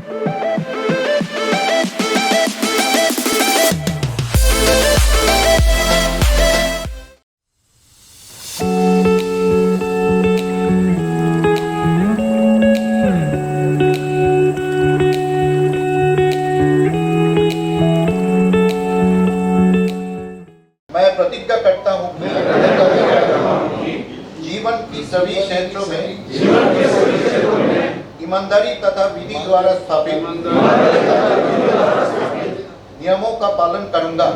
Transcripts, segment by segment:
मैं प्रतिज्ञा करता हूँ कि जीवन की सभी क्षेत्रों में ईमानदारी तथा विधि द्वारा स्थापित नियमों का पालन करूंगा,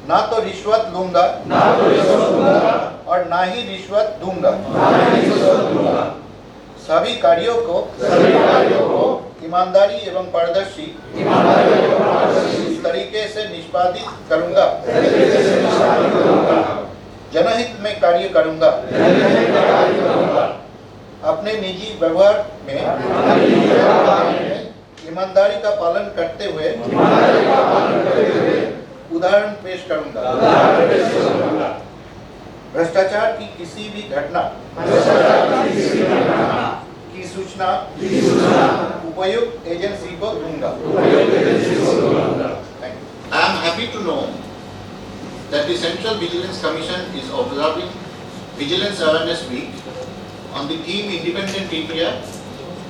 ना तो रिश्वत लूंगा और ना ही रिश्वत दूंगा। सभी कार्यों को ईमानदारी एवं पारदर्शी तरीके से निष्पादित करूंगा, जनहित में कार्य करूंगा। अपने निजी व्यवहार में ईमानदारी का पालन करते हुए उदाहरण पेश करूंगा। भ्रष्टाचार की किसी भी घटना की सूचना उपयुक्त एजेंसी को दूंगा। I am happy to know that the Central Vigilance Commission is observing Vigilance Awareness Week on the theme Independent India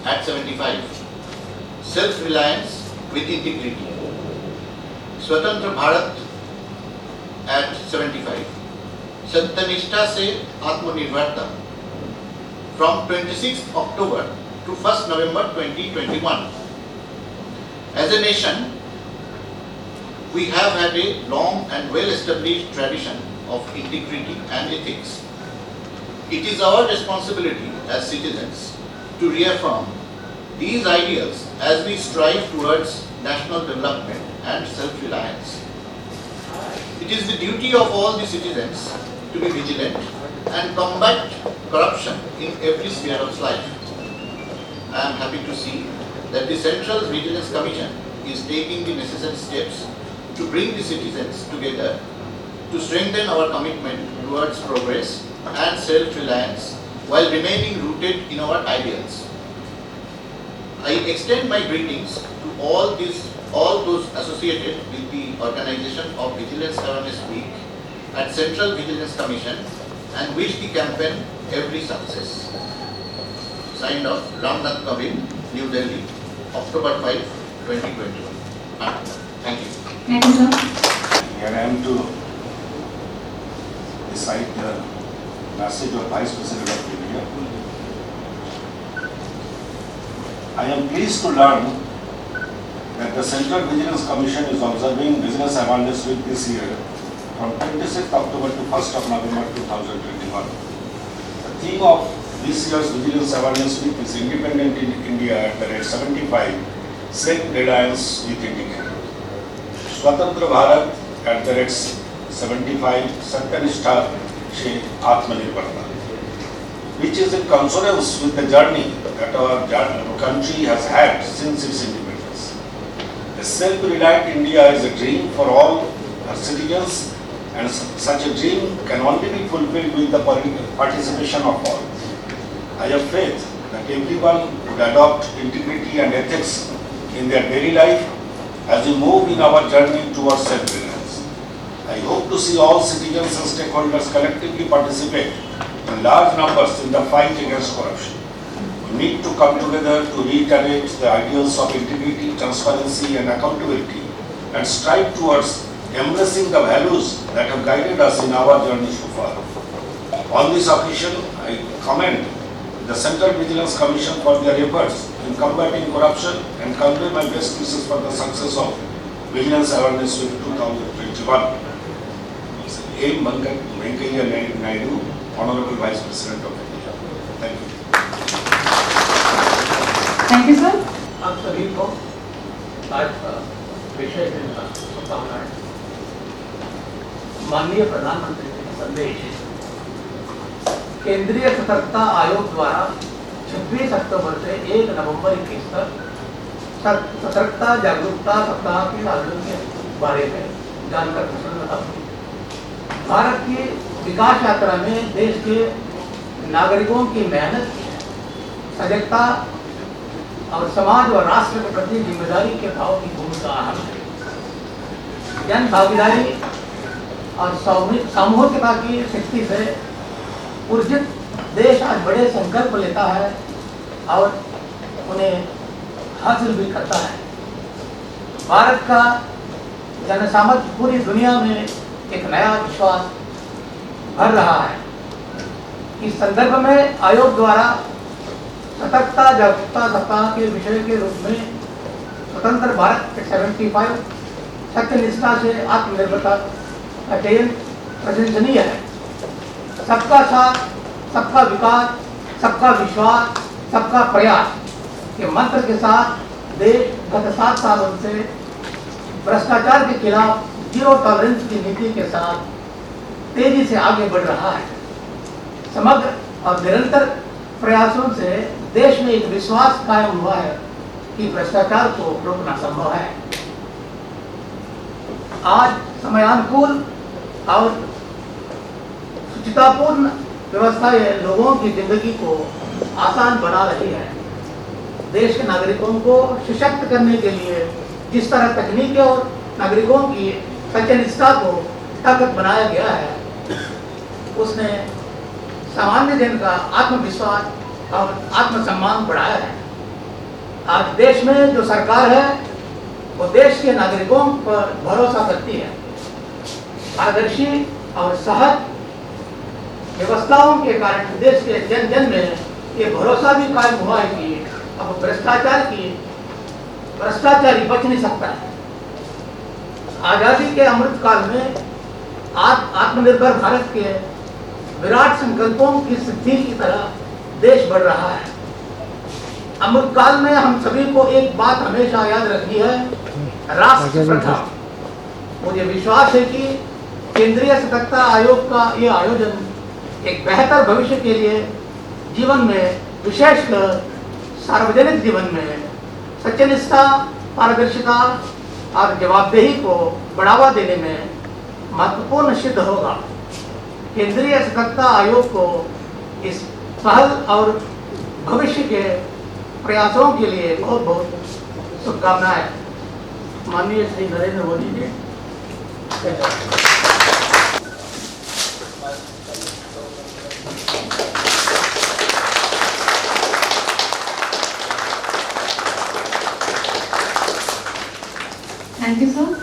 at 75, Self-Reliance with Integrity, स्वतंत्र भारत at 75, सत्यनिष्ठा से आत्मनिर्भरता, from 26th October to 1st November 2021. As a nation, we have had a long and well-established tradition of integrity and ethics. It is our responsibility as citizens to reaffirm these ideals as we strive towards national development and self-reliance. It is the duty of all the citizens to be vigilant and combat corruption in every sphere of life. I am happy to see that the Central Vigilance Commission is taking the necessary steps to bring the citizens together to strengthen our commitment towards progress and self-reliance while remaining rooted in our ideals. I extend my greetings to all those associated with the organization of Vigilance Awareness Week at Central Vigilance Commission and wish the campaign every success. Signed off, Ramnath Kovind, New Delhi, October 5, 2021. Thank you. Thank you, sir. Here I am to recite the message of Vice President of India. I am pleased to learn that the Central Vigilance Commission is observing Business Awareness Week this year from 26th October to 1st of November 2021. The theme of this year's Vigilance Awareness Week is Independent in India at the rate 75, Self-Reliance with Integrity. स्वतंत्र Bharat at the rate 75, सत्यनिष्ठा से आत्मनिर्भरता, which is in consonance with the journey that our country has had since its independence. A self-reliant India is a dream for all our citizens, and such a dream can only be fulfilled with the participation of all. I have faith that everyone would adopt integrity and ethics in their daily life as we move in our journey towards self-reliance. I hope to see all citizens and stakeholders collectively participate in large numbers in the fight against corruption. We need to come together to reiterate the ideals of integrity, transparency and accountability and strive towards embracing the values that have guided us in our journey so far. On this occasion, I commend the Central Vigilance Commission for their efforts in combating corruption and convey my best wishes for the success of Vigilance Awareness Week 2021. M. Venkaiah Naidu, Honorable Vice President of India. Thank you. Thank you, sir. आप सभी को आज विषय दिन का शुभकामनाएं। माननीय प्रधानमंत्री जी का संदेश केंद्रीय सतर्कता आयोग द्वारा 26 अक्टूबर से 1 नवंबर 21 तक सतर्कता जागरूकता सप्ताह के आयोजन के बारे में जानकर प्रसन्नता हुई। भारत की विकास यात्रा में देश के नागरिकों की मेहनत, सजगता और समाज और राष्ट्र के प्रति जिम्मेदारी के भाव की भूमिका अहम है। जन भागीदारी और सामूहिकता की शक्ति से ऊर्जित देश आज बड़े संकल्प लेता है और उन्हें हासिल भी करता है। भारत का जनसामर्थ्य पूरी दुनिया में एक नया विश्वास भर रहा है। इस संदर्भ में आयोग द्वारा सतर्कता जागरूकता सप्ताह के विषय के रूप में स्वतंत्र भारत 75 सत्यनिष्ठा से आत्मनिर्भरता का चयन प्रशंसनीय है। सबका साथ, सबका विकास, सबका विश्वास, सबका प्रयास के मंत्र के साथ देश गत 7 सालों से भ्रष्टाचार के खिलाफ जीरो टॉलरेंस की नीति के साथ तेजी से आगे बढ़ रहा है। समग्र और निरंतर प्रयासों से देश में एक विश्वास कायम हुआ है कि भ्रष्टाचार को रोकना संभव है। आज समयानुकूल और शुचितापूर्ण व्यवस्थाएं लोगों की जिंदगी को आसान बना रही है। देश के नागरिकों को सशक्त करने के लिए जिस तरह तकनीक और नागरिकों की सत्यनिष्ठा को ताकत बनाया गया है, उसने सामान्य जन का आत्मविश्वास और आत्मसम्मान बढ़ाया है। आज देश में जो सरकार है वो देश के नागरिकों पर भरोसा करती है। पारदर्शी और सहज व्यवस्थाओं के कारण देश के जन जन में ये भरोसा भी कायम हुआ है कि अब भ्रष्टाचारी बच नहीं सकता है। आजादी के अमृत काल में आत्मनिर्भर भारत के विराट संकल्पों की सिद्धि की तरह देश बढ़ रहा है। अमृत काल में हम सभी को एक बात हमेशा याद रखनी है, राष्ट्र प्रथा। मुझे विश्वास है कि केंद्रीय सतर्कता आयोग का ये आयोजन एक बेहतर भविष्य के लिए जीवन में, विशेषकर सार्वजनिक जीवन में सत्यनिष्ठा, पारदर्शिता और जवाबदेही को बढ़ावा देने में महत्वपूर्ण सिद्ध होगा। केंद्रीय सतर्कता आयोग को इस पहल और भविष्य के प्रयासों के लिए बहुत बहुत शुभकामनाएं। माननीय Shri Narendra Modi ji. Thank you, sir.